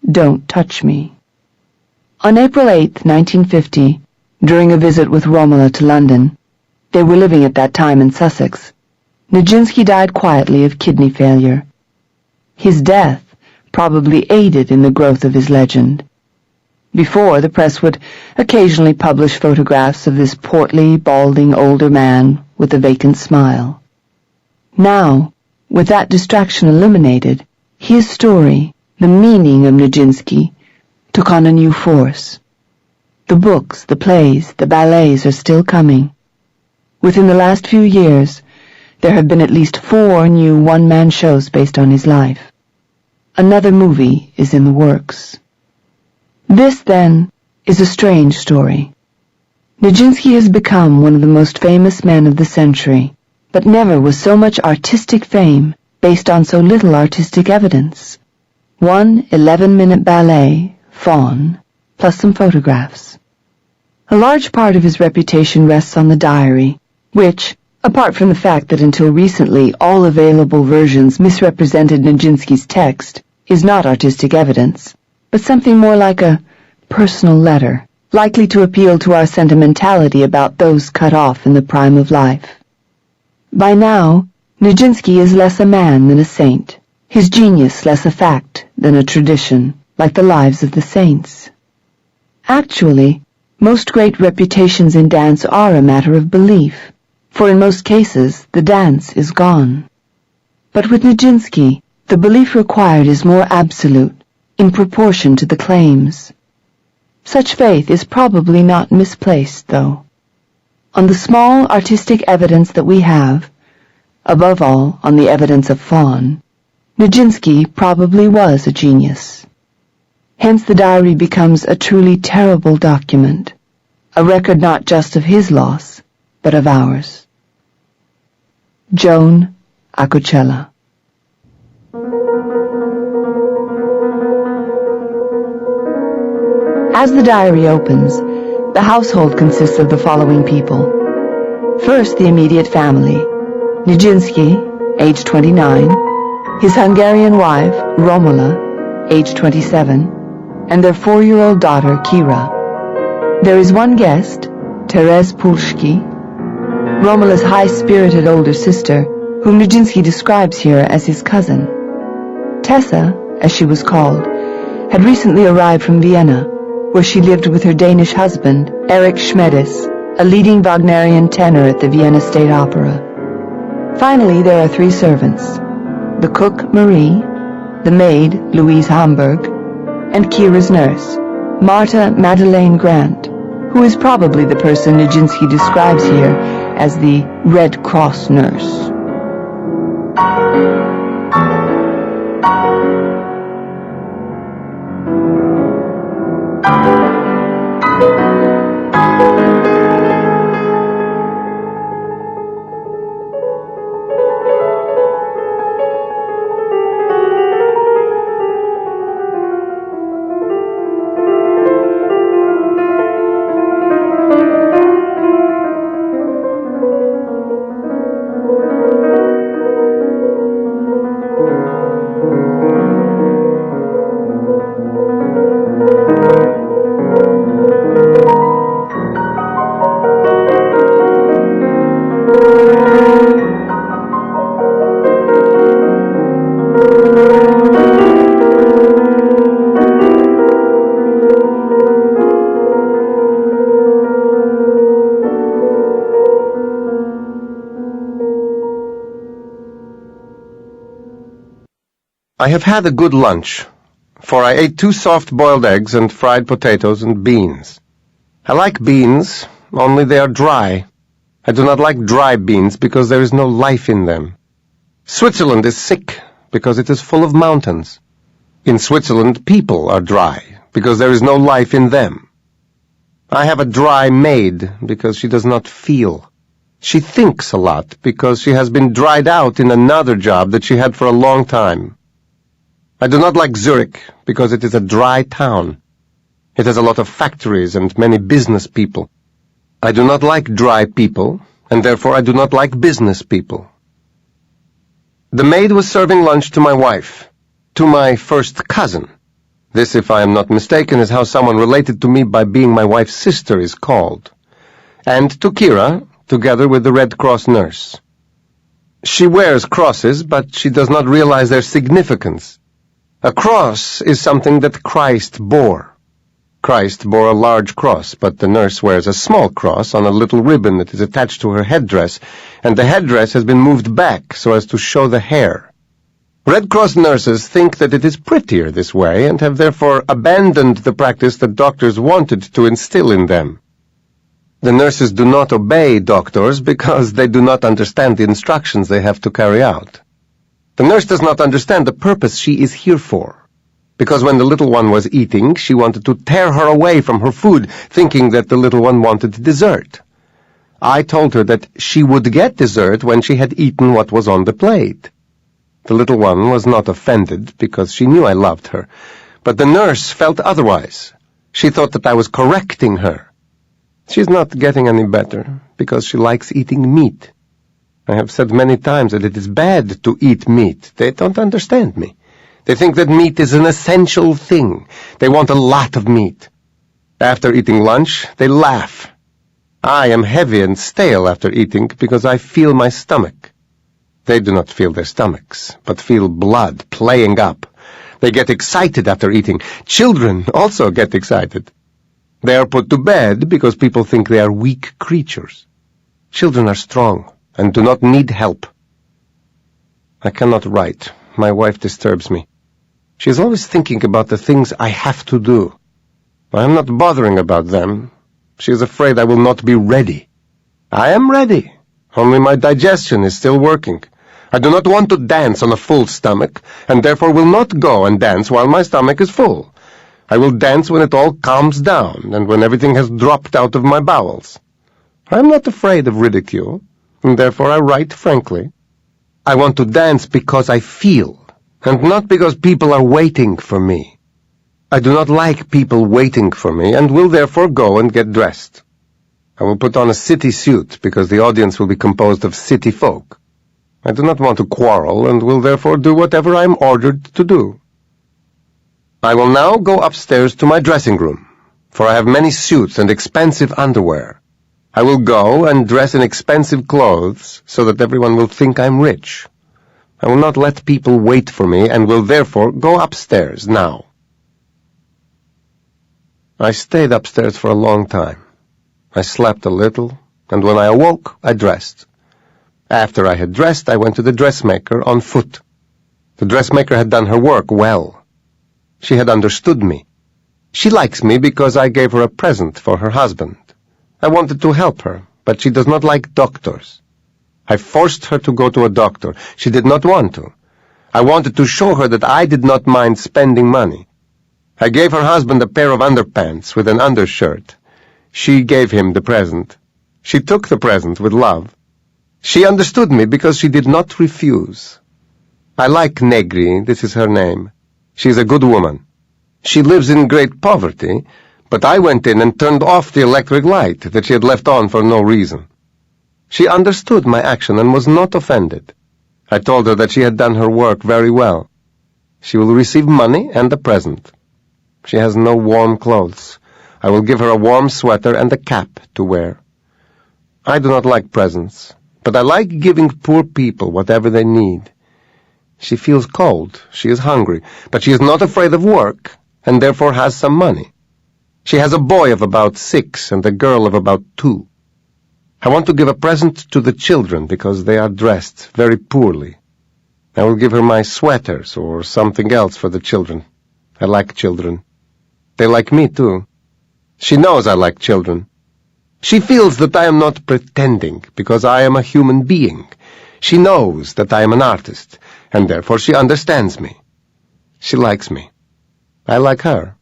"Don't touch me." On April 8, 1950, during a visit with Romola to London, they were living at that time in Sussex, Nijinsky died quietly of kidney failure. His death probably aided in the growth of his legend. Before, the press would occasionally publish photographs of this portly, balding older man with a vacant smile. Now, with that distraction eliminated, his story, the meaning of Nijinsky, took on a new force. The books, the plays, the ballets are still coming. Within the last few years, there have been at least 4 new one-man shows based on his life. Another movie is in the works. This, then, is a strange story. Nijinsky has become one of the most famous men of the century, but never was so much artistic fame based on so little artistic evidence. One 11-minute ballet, Faun, plus some photographs. A large part of his reputation rests on the diary, which, apart from the fact that until recently all available versions misrepresented Nijinsky's text, is not artistic evidence, but something more like a personal letter, likely to appeal to our sentimentality about those cut off in the prime of life. By now, Nijinsky is less a man than a saint, his genius less a fact than a tradition, like the lives of the saints. Actually, most great reputations in dance are a matter of belief, for in most cases the dance is gone. But with Nijinsky, the belief required is more absolute, in proportion to the claims. Such faith is probably not misplaced, though. On the small artistic evidence that we have, above all on the evidence of Fawn, Nijinsky probably was a genius. Hence the diary becomes a truly terrible document, a record not just of his loss, but of ours. Joan Acucella. As the diary opens, the household consists of the following people. First, the immediate family. Nijinsky, age 29, his Hungarian wife, Romola, age 27, and their 4-year-old daughter, Kira. There is one guest, Terez Pulshki, Romola's high-spirited older sister, whom Nijinsky describes here as his cousin. Tessa, as she was called, had recently arrived from Vienna, where she lived with her Danish husband, Erich Schmedes, a leading Wagnerian tenor at the Vienna State Opera. Finally, there are 3 servants: the cook, Marie, the maid, Louise Hamburg, and Kira's nurse, Marta Madeleine Grant, who is probably the person Nijinsky describes here as the Red Cross nurse. I have had a good lunch, for I ate 2 soft-boiled eggs and fried potatoes and beans. I like beans, only they are dry. I do not like dry beans because there is no life in them. Switzerland is sick because it is full of mountains. In Switzerland, people are dry because there is no life in them. I have a dry maid because she does not feel. She thinks a lot because she has been dried out in another job that she had for a long time. I do not like Zurich because it is a dry town. It has a lot of factories and many business people. I do not like dry people, and therefore I do not like business people. The maid was serving lunch to my wife, to my first cousin. This, if I am not mistaken, is how someone related to me by being my wife's sister is called. And to Kira, together with the Red Cross nurse. She wears crosses, but she does not realize their significance. A cross is something that Christ bore. Christ bore a large cross, but the nurse wears a small cross on a little ribbon that is attached to her headdress, and the headdress has been moved back so as to show the hair. Red Cross nurses think that it is prettier this way and have therefore abandoned the practice that doctors wanted to instill in them. The nurses do not obey doctors because they do not understand the instructions they have to carry out. The nurse does not understand the purpose she is here for, because when the little one was eating, she wanted to tear her away from her food, thinking that the little one wanted dessert. I told her that she would get dessert when she had eaten what was on the plate. The little one was not offended, because she knew I loved her, but the nurse felt otherwise. She thought that I was correcting her. She is not getting any better, because she likes eating meat. I have said many times that it is bad to eat meat. They don't understand me. They think that meat is an essential thing. They want a lot of meat. After eating lunch, they laugh. I am heavy and stale after eating because I feel my stomach. They do not feel their stomachs, but feel blood playing up. They get excited after eating. Children also get excited. They are put to bed because people think they are weak creatures. Children are strong and do not need help. I cannot write. My wife disturbs me. She is always thinking about the things I have to do. I am not bothering about them. She is afraid I will not be ready. I am ready. Only my digestion is still working. I do not want to dance on a full stomach, and therefore will not go and dance while my stomach is full. I will dance when it all calms down, and when everything has dropped out of my bowels. I am not afraid of ridicule, and therefore I write frankly. I want to dance because I feel, and not because people are waiting for me. I do not like people waiting for me, and will therefore go and get dressed. I will put on a city suit, because the audience will be composed of city folk. I do not want to quarrel, and will therefore do whatever I am ordered to do. I will now go upstairs to my dressing room, for I have many suits and expensive underwear. I will go and dress in expensive clothes, so that everyone will think I am rich. I will not let people wait for me, and will therefore go upstairs now. I stayed upstairs for a long time. I slept a little, and when I awoke, I dressed. After I had dressed, I went to the dressmaker on foot. The dressmaker had done her work well. She had understood me. She likes me because I gave her a present for her husband. I wanted to help her, but she does not like doctors. I forced her to go to a doctor. She did not want to. I wanted to show her that I did not mind spending money. I gave her husband a pair of underpants with an undershirt. She gave him the present. She took the present with love. She understood me because she did not refuse. I like Negri, this is her name. She is a good woman. She lives in great poverty, but I went in and turned off the electric light that she had left on for no reason. She understood my action and was not offended. I told her that she had done her work very well. She will receive money and a present. She has no warm clothes. I will give her a warm sweater and a cap to wear. I do not like presents, but I like giving poor people whatever they need. She feels cold, she is hungry, but she is not afraid of work, and therefore has some money. She has a boy of about 6 and a girl of about 2. I want to give a present to the children because they are dressed very poorly. I will give her my sweaters or something else for the children. I like children. They like me, too. She knows I like children. She feels that I am not pretending, because I am a human being. She knows that I am an artist, and therefore she understands me. She likes me. I like her.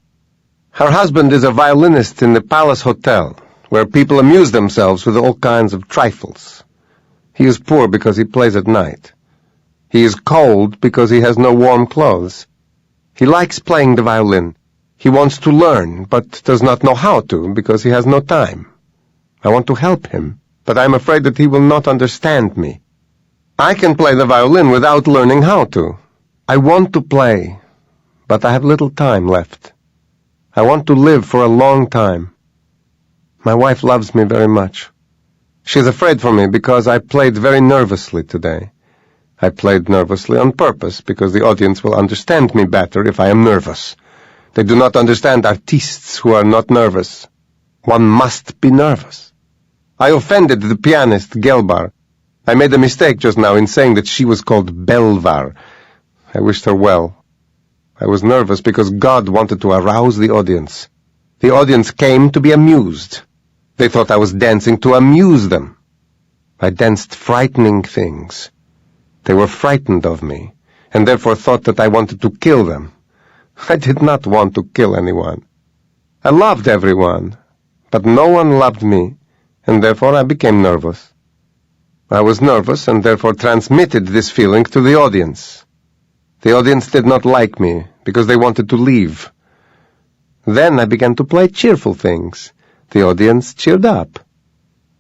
Her husband is a violinist in the Palace Hotel, where people amuse themselves with all kinds of trifles. He is poor because he plays at night. He is cold because he has no warm clothes. He likes playing the violin. He wants to learn, but does not know how to because he has no time. I want to help him, but I am afraid that he will not understand me. I can play the violin without learning how to. I want to play, but I have little time left. I want to live for a long time. My wife loves me very much. She is afraid for me because I played very nervously today. I played nervously on purpose because the audience will understand me better if I am nervous. They do not understand artistes who are not nervous. One must be nervous. I offended the pianist Gelbar. I made a mistake just now in saying that she was called Belvar. I wished her well. I was nervous because God wanted to arouse the audience. The audience came to be amused. They thought I was dancing to amuse them. I danced frightening things. They were frightened of me, and therefore thought that I wanted to kill them. I did not want to kill anyone. I loved everyone, but no one loved me, and therefore I became nervous. I was nervous and therefore transmitted this feeling to the audience. The audience did not like me because they wanted to leave. Then I began to play cheerful things. The audience cheered up.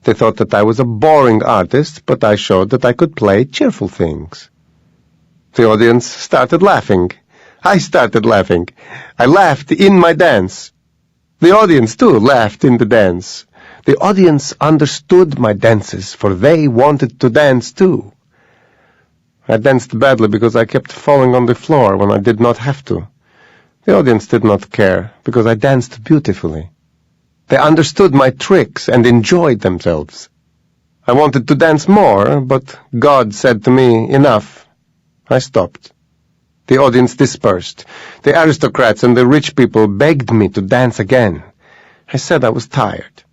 They thought that I was a boring artist, but I showed that I could play cheerful things. The audience started laughing. I started laughing. I laughed in my dance. The audience, too, laughed in the dance. The audience understood my dances, for they wanted to dance, too. I danced badly because I kept falling on the floor when I did not have to. The audience did not care, because I danced beautifully. They understood my tricks and enjoyed themselves. I wanted to dance more, but God said to me, enough. I stopped. The audience dispersed. The aristocrats and the rich people begged me to dance again. I said I was tired.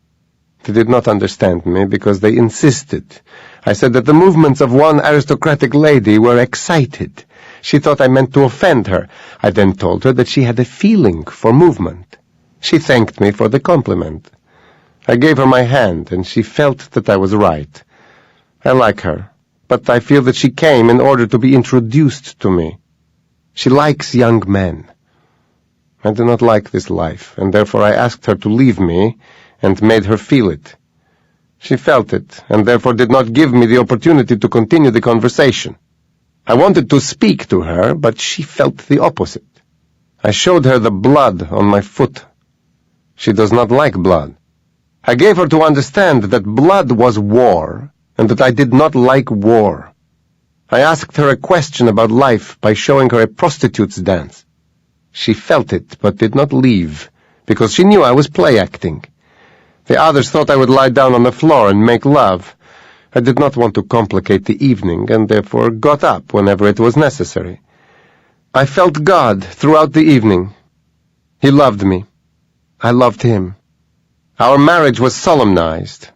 They did not understand me because they insisted. I said that the movements of one aristocratic lady were excited. She thought I meant to offend her. I then told her that she had a feeling for movement. She thanked me for the compliment. I gave her my hand, and she felt that I was right. I like her, but I feel that she came in order to be introduced to me. She likes young men. I do not like this life, and therefore I asked her to leave me and made her feel it. She felt it, and therefore did not give me the opportunity to continue the conversation. I wanted to speak to her, but she felt the opposite. I showed her the blood on my foot. She does not like blood. I gave her to understand that blood was war, and that I did not like war. I asked her a question about life by showing her a prostitute's dance. She felt it, but did not leave, because she knew I was play-acting. The others thought I would lie down on the floor and make love. I did not want to complicate the evening, and therefore got up whenever it was necessary. I felt God throughout the evening. He loved me. I loved him. Our marriage was solemnized.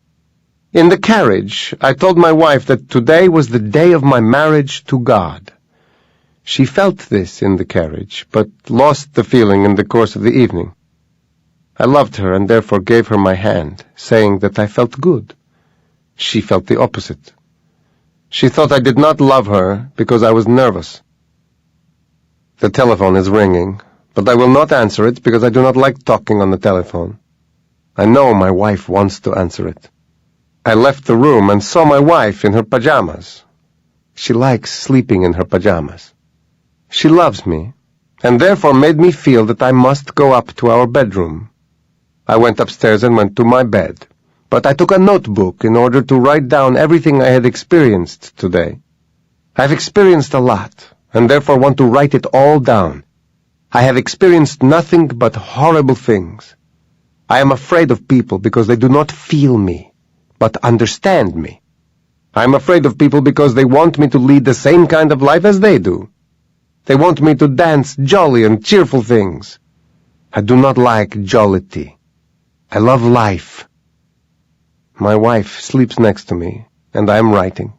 In the carriage, I told my wife that today was the day of my marriage to God. She felt this in the carriage, but lost the feeling in the course of the evening. I loved her and therefore gave her my hand, saying that I felt good. She felt the opposite. She thought I did not love her because I was nervous. The telephone is ringing, but I will not answer it because I do not like talking on the telephone. I know my wife wants to answer it. I left the room and saw my wife in her pajamas. She likes sleeping in her pajamas. She loves me, and therefore made me feel that I must go up to our bedroom. I went upstairs and went to my bed, but I took a notebook in order to write down everything I had experienced today. I have experienced a lot, and therefore want to write it all down. I have experienced nothing but horrible things. I am afraid of people because they do not feel me, but understand me. I am afraid of people because they want me to lead the same kind of life as they do. They want me to dance jolly and cheerful things. I do not like jollity. I love life. My wife sleeps next to me, and I am writing.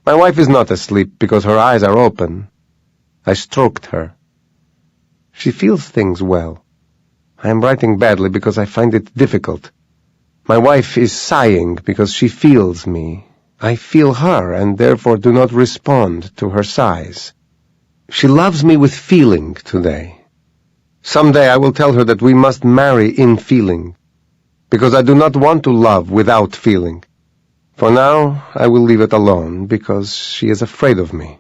My wife is not asleep because her eyes are open. I stroked her. She feels things well. I am writing badly because I find it difficult. My wife is sighing because she feels me. I feel her and therefore do not respond to her sighs. She loves me with feeling today. Some day I will tell her that we must marry in feeling, because I do not want to love without feeling. For now I will leave it alone, because she is afraid of me.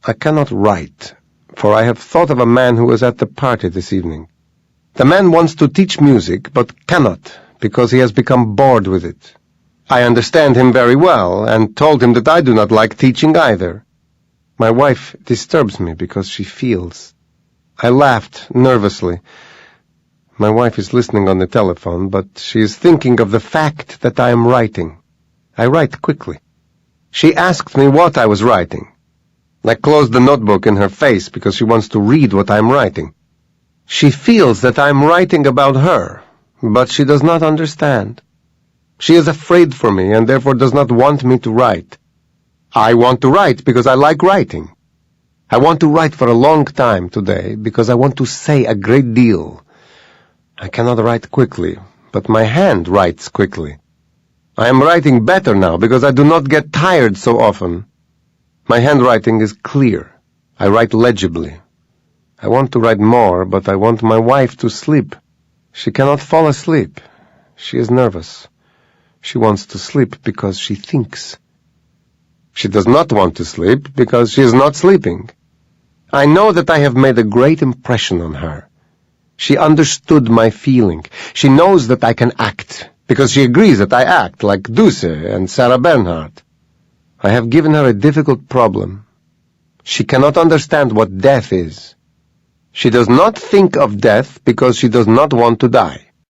I cannot write, for I have thought of a man who was at the party this evening. The man wants to teach music, but cannot, because he has become bored with it. I understand him very well, and told him that I do not like teaching either. My wife disturbs me because she feels. I laughed nervously. My wife is listening on the telephone, but she is thinking of the fact that I am writing. I write quickly. She asked me what I was writing. I closed the notebook in her face because she wants to read what I am writing. She feels that I am writing about her, but she does not understand. She is afraid for me and therefore does not want me to write. I want to write because I like writing. I want to write for a long time today because I want to say a great deal. I cannot write quickly, but my hand writes quickly. I am writing better now because I do not get tired so often. My handwriting is clear. I write legibly. I want to write more, but I want my wife to sleep. She cannot fall asleep. She is nervous. She wants to sleep because she thinks. She does not want to sleep because she is not sleeping. I know that I have made a great impression on her. She understood my feeling. She knows that I can act, because she agrees that I act like Duce and Sarah Bernhardt. I have given her a difficult problem. She cannot understand what death is. She does not think of death because she does not want to die.